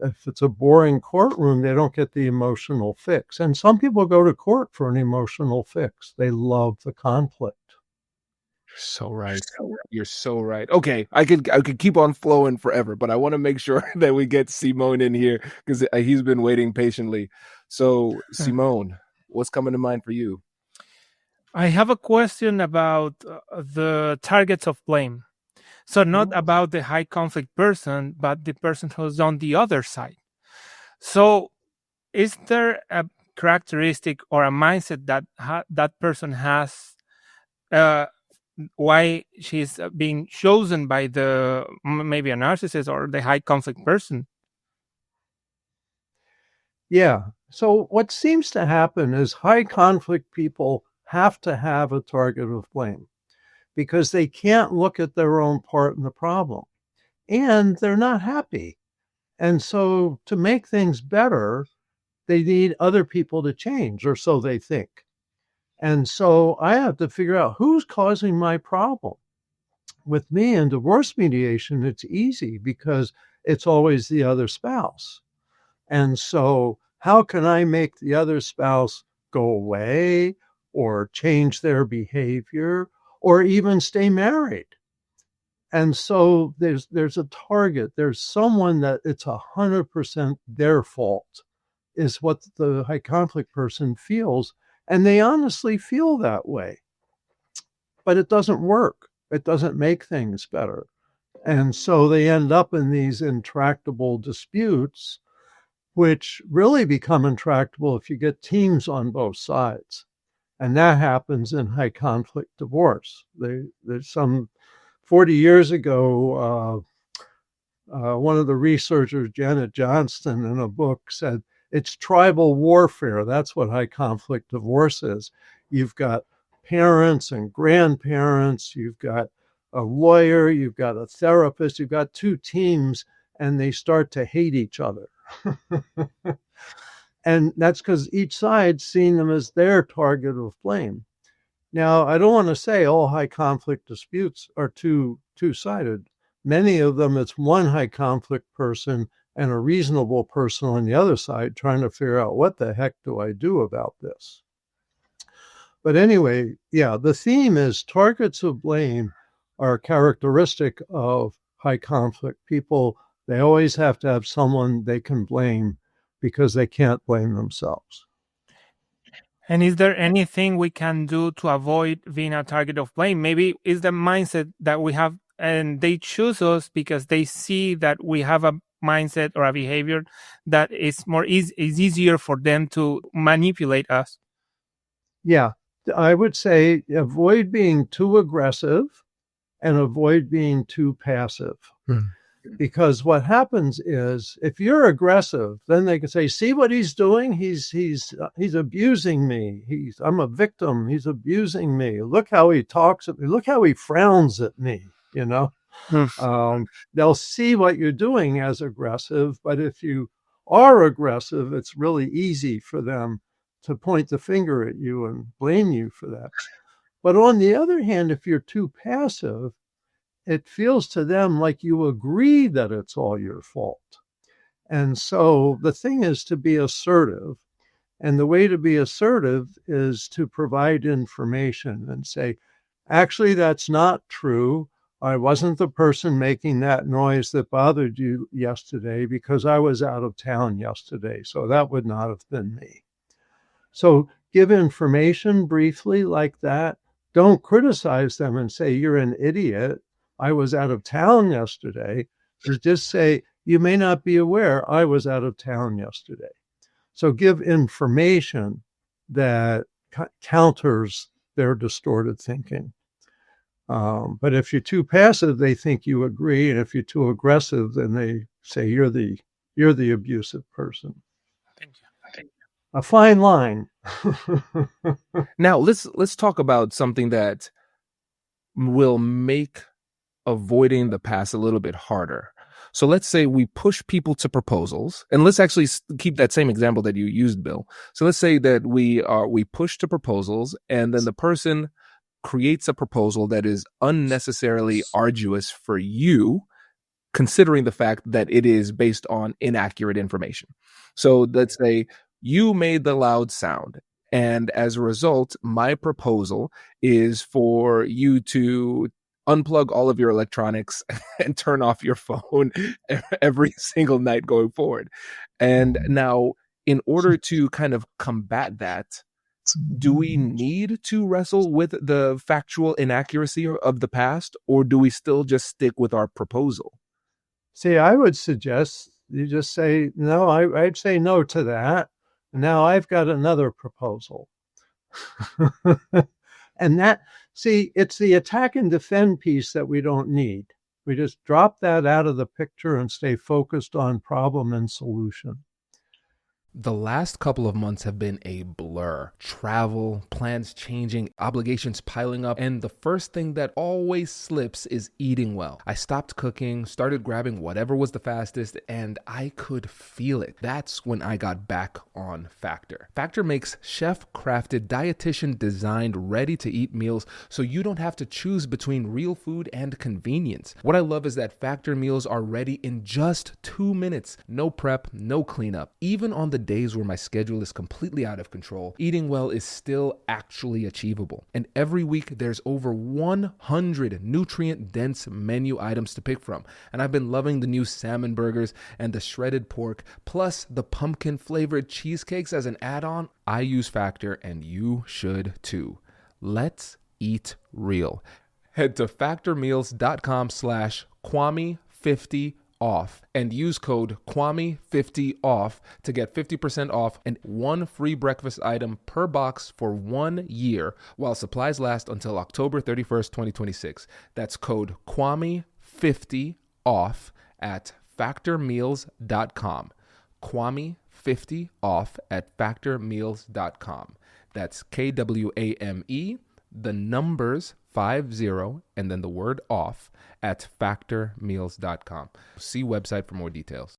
If it's a boring courtroom, they don't get the emotional fix. And some people go to court for an emotional fix. They love the conflict. So right. You're so right. Okay, I could keep on flowing forever, but I want to make sure that we get Simone in here because he's been waiting patiently. So, Simone, what's coming to mind for you? I have a question about the targets of blame. So not about the high conflict person, but the person who's on the other side. So is there a characteristic or a mindset that that person has why she's being chosen by the maybe a narcissist or the high conflict person? Yeah. So what seems to happen is high conflict people have to have a target of blame because they can't look at their own part in the problem and they're not happy. And so to make things better, they need other people to change, or so they think. And so I have to figure out who's causing my problem. With me in divorce mediation, it's easy because it's always the other spouse. And so how can I make the other spouse go away or change their behavior or even stay married? And so there's a target. There's someone that it's 100% their fault is what the high conflict person feels. And they honestly feel that way. But it doesn't work. It doesn't make things better. And so they end up in these intractable disputes, which really become intractable if you get teams on both sides. And that happens in high conflict divorce. There's some 40 years ago, one of the researchers, Janet Johnston, in a book said, it's tribal warfare. That's what high conflict divorce is. You've got parents and grandparents, you've got a lawyer, you've got a therapist, you've got two teams, and they start to hate each other. And that's because each side's seeing them as their target of blame. Now, I don't want to say all high conflict disputes are two-sided. Many of them, it's one high conflict person and a reasonable person on the other side trying to figure out what the heck do I do about this? But anyway, yeah, the theme is targets of blame are characteristic of high conflict people. They always have to have someone they can blame because they can't blame themselves. And is there anything we can do to avoid being a target of blame? Maybe is the mindset that we have and they choose us because they see that we have a mindset or a behavior that is is easier for them to manipulate us. Yeah, I would say avoid being too aggressive and avoid being too passive. Because what happens is if you're aggressive, then they can say, see what he's doing? He's abusing me. I'm a victim. He's abusing me. Look how he talks at me. Look how he frowns at me, you know? They'll see what you're doing as aggressive, but if you are aggressive, it's really easy for them to point the finger at you and blame you for that. But on the other hand, if you're too passive, it feels to them like you agree that it's all your fault. And so the thing is to be assertive. And the way to be assertive is to provide information and say, actually, that's not true. I wasn't the person making that noise that bothered you yesterday because I was out of town yesterday. So that would not have been me. So give information briefly like that. Don't criticize them and say, you're an idiot. I was out of town yesterday. Just say, you may not be aware I was out of town yesterday. So give information that counters their distorted thinking. But if you're too passive, they think you agree. And if you're too aggressive, then they say you're the abusive person. Thank you. A fine line. Now let's talk about something that will make avoiding the past a little bit harder. So let's say we push people to proposals, and let's actually keep that same example that you used, Bill. So let's say that we push to proposals, and then the person creates a proposal that is unnecessarily arduous for you, considering the fact that it is based on inaccurate information. So let's say you made the loud sound, and as a result, my proposal is for you to unplug all of your electronics and turn off your phone every single night going forward. And now, in order to kind of combat that, do we need to wrestle with the factual inaccuracy of the past, or do we still just stick with our proposal? See, I would suggest you just say, no, I'd say no to that. Now I've got another proposal. And that, see, it's the attack and defend piece that we don't need. We just drop that out of the picture and stay focused on problem and solution. The last couple of months have been a blur. Travel, plans changing, obligations piling up, and the first thing that always slips is eating well. I stopped cooking, started grabbing whatever was the fastest, and I could feel it. That's when I got back on Factor. Factor makes chef-crafted, dietitian-designed, ready-to-eat meals so you don't have to choose between real food and convenience. What I love is that Factor meals are ready in just 2 minutes. No prep, no cleanup. Even on the days where my schedule is completely out of control, eating well is still actually achievable. And every week there's over 100 nutrient-dense menu items to pick from. And I've been loving the new salmon burgers and the shredded pork, plus the pumpkin-flavored cheesecakes as an add-on. I use Factor, and you should too. Let's eat real. Head to factormeals.com/Kwame50 off and use code Kwame50 off to get 50% off and one free breakfast item per box for 1 year while supplies last until October 31st, 2026. That's code Kwame50 off at factormeals.com. Kwame50 off at factormeals.com. That's KWAME, the numbers 50, and then the word off at factormeals.com. See website for more details.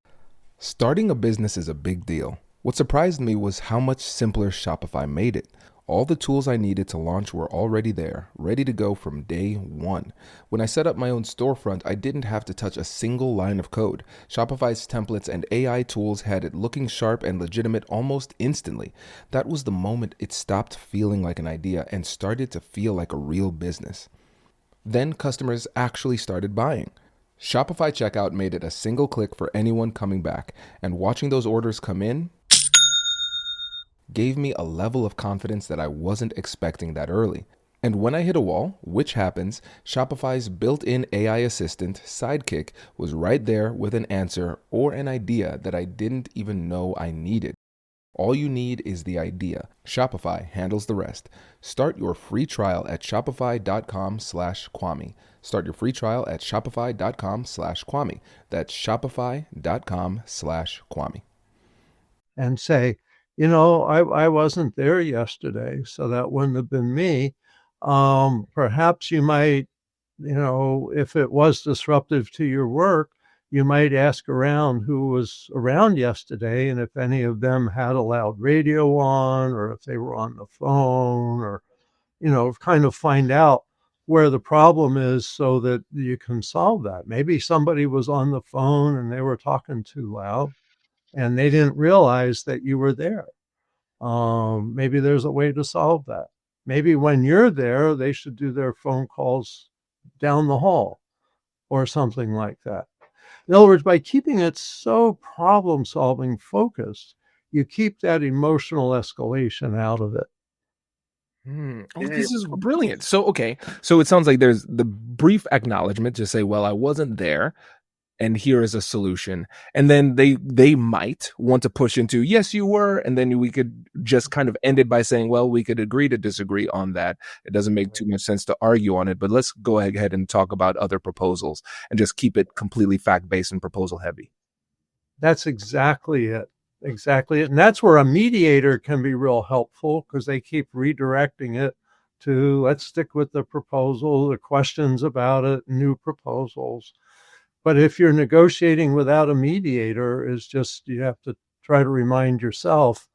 Starting a business is a big deal. What surprised me was how much simpler Shopify made it. All the tools I needed to launch were already there, ready to go from day one. When I set up my own storefront, I didn't have to touch a single line of code. Shopify's templates and AI tools had it looking sharp and legitimate almost instantly. That was the moment it stopped feeling like an idea and started to feel like a real business. Then customers actually started buying. Shopify checkout made it a single click for anyone coming back, and watching those orders come in gave me a level of confidence that I wasn't expecting that early. And when I hit a wall, which happens, Shopify's built-in AI assistant, Sidekick, was right there with an answer or an idea that I didn't even know I needed. All you need is the idea. Shopify handles the rest. Start your free trial at shopify.com/Kwame. Start your free trial at shopify.com/Kwame. That's shopify.com/Kwame. And say, I wasn't there yesterday, so that wouldn't have been me. Perhaps you might, if it was disruptive to your work, you might ask around who was around yesterday and if any of them had a loud radio on or if they were on the phone or, kind of find out where the problem is so that you can solve that. Maybe somebody was on the phone and they were talking too loud and they didn't realize that you were there. Maybe there's a way to solve that. Maybe when you're there, they should do their phone calls down the hall or something like that. In other words, by keeping it so problem-solving focused, you keep that emotional escalation out of it. Oh, this is brilliant. So it sounds like there's the brief acknowledgement to say, well, I wasn't there, and here is a solution. And then they might want to push into, yes, you were. And then we could just kind of end it by saying, well, we could agree to disagree on that. It doesn't make too much sense to argue on it, but let's go ahead and talk about other proposals and just keep it completely fact-based and proposal heavy. That's exactly it. Exactly it. And that's where a mediator can be real helpful because they keep redirecting it to, let's stick with the proposal, the questions about it, new proposals. But if you're negotiating without a mediator, it's just you have to try to remind yourself,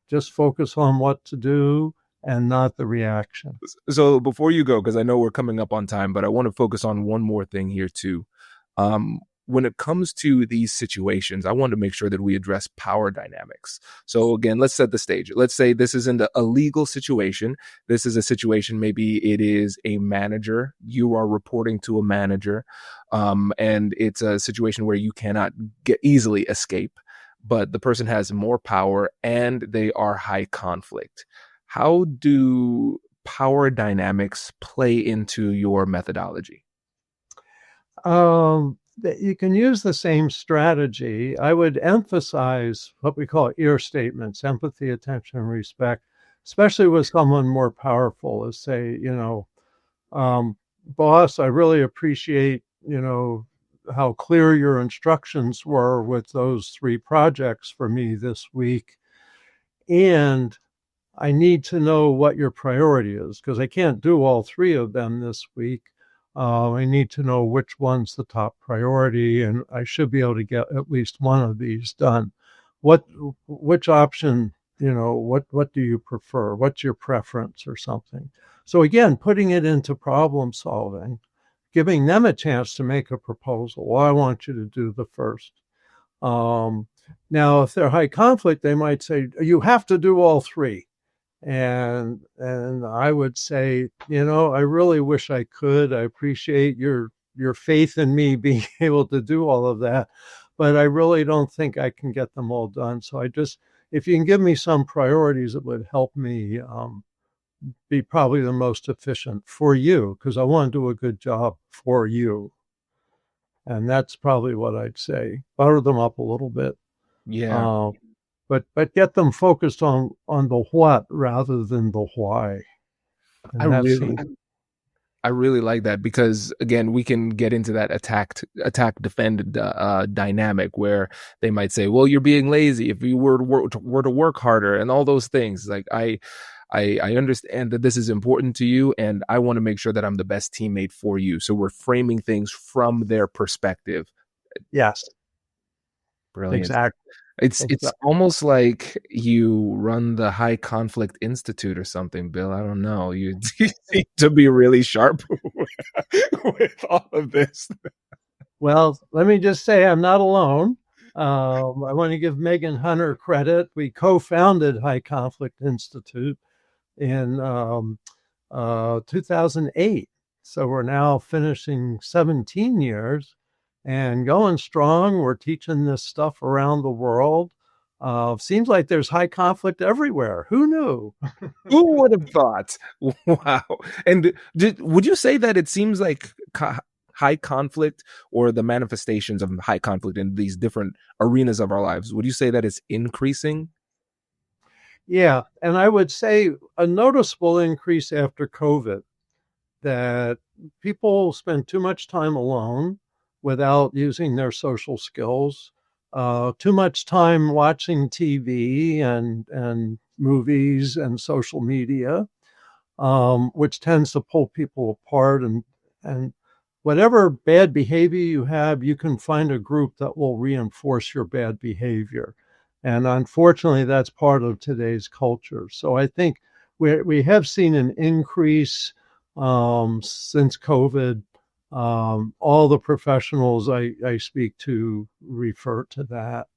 just focus on what to do and not the reaction. So before you go, because I know we're coming up on time, but I want to focus on one more thing here too. When it comes to these situations, I want to make sure that we address power dynamics. So again, let's set the stage. Let's say this isn't a legal situation. This is a situation, maybe it is a manager. You are reporting to a manager, and it's a situation where you cannot easily escape, but the person has more power and they are high conflict. How do power dynamics play into your methodology? You can use the same strategy. I would emphasize what we call ear statements: empathy, attention, and respect, especially with someone more powerful. As say, boss, I really appreciate, how clear your instructions were with those 3 projects for me this week. And I need to know what your priority is, because I can't do all 3 of them this week. I need to know which one's the top priority, and I should be able to get at least one of these done. Which option, what do you prefer? What's your preference or something? So again, putting it into problem solving, giving them a chance to make a proposal. Well, I want you to do the first. Now, if they're high conflict, they might say, you have to do all 3. And I would say, I really wish I could. I appreciate your faith in me being able to do all of that, but I really don't think I can get them all done. So if you can give me some priorities, it would help me be probably the most efficient for you, because I want to do a good job for you. And that's probably what I'd say. Butter them up a little bit. Yeah. But get them focused on the what rather than the why. And I really like that, because again, we can get into that attack defend dynamic where they might say, well, you're being lazy if you were to work harder and all those things. Like I understand that this is important to you, and I want to make sure that I'm the best teammate for you. So we're framing things from their perspective. Yes. Brilliant. Exactly. It's almost like you run the High Conflict Institute or something, Bill. I don't know. You seem to be really sharp with all of this. Well, let me just say I'm not alone. I want to give Megan Hunter credit. We co-founded High Conflict Institute in 2008. So we're now finishing 17 years. And going strong. We're teaching this stuff around the world. Seems like there's high conflict everywhere. Who knew? Who would have thought? Wow. And would you say that it seems like high conflict, or the manifestations of high conflict in these different arenas of our lives, would you say that it's increasing? Yeah. And I would say a noticeable increase after COVID, that people spend too much time alone without using their social skills, too much time watching TV and movies and social media, which tends to pull people apart. And whatever bad behavior you have, you can find a group that will reinforce your bad behavior. And unfortunately, that's part of today's culture. So I think we have seen an increase since COVID. All the professionals I speak to refer to that.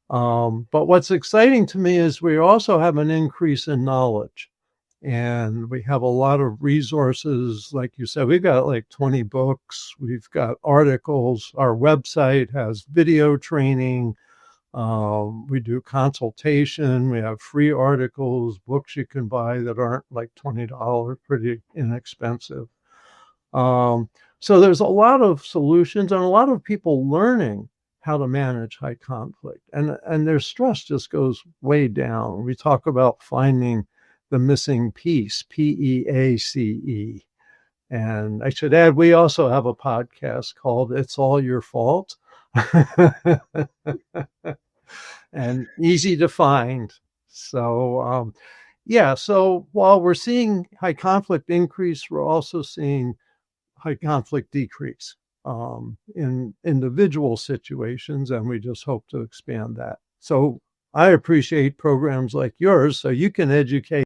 But what's exciting to me is we also have an increase in knowledge, and we have a lot of resources. Like you said, we've got like 20 books, we've got articles, our website has video training, we do consultation, we have free articles, books you can buy that aren't like $20, pretty inexpensive. So there's a lot of solutions and a lot of people learning how to manage high conflict, and their stress just goes way down. We talk about finding the missing piece, PEACE. And I should add, we also have a podcast called It's All Your Fault. And easy to find. So, so while we're seeing high conflict increase, we're also seeing high conflict decrease in individual situations, and we just hope to expand that. So I appreciate programs like yours, so you can educate